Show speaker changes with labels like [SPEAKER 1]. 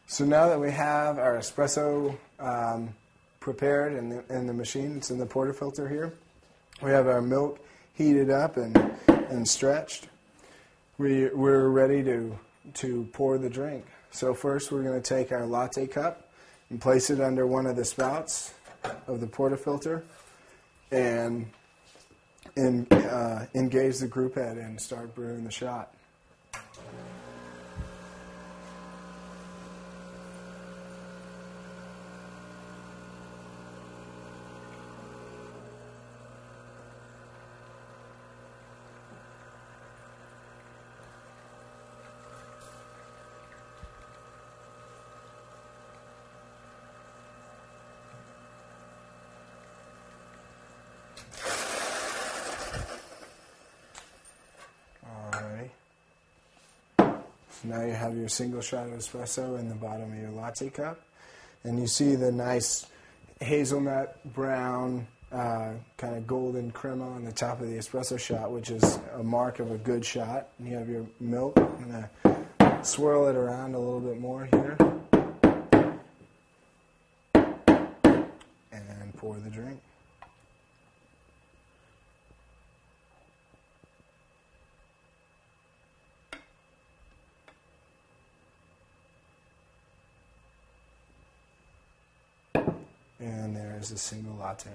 [SPEAKER 1] So now that we have our espresso prepared in the machine, it's in the portafilter here. We have our milk heated up and stretched. We're ready to pour the drink. So first we're going to take our latte cup and place it under one of the spouts of the portafilter and engage the group head and start brewing the shot. So now you have your single shot of espresso in the bottom of your latte cup. And you see the nice hazelnut brown kind of golden crema on the top of the espresso shot, which is a mark of a good shot. And you have your milk. I'm going to swirl it around a little bit more here. And pour the drink. And there's a single latte.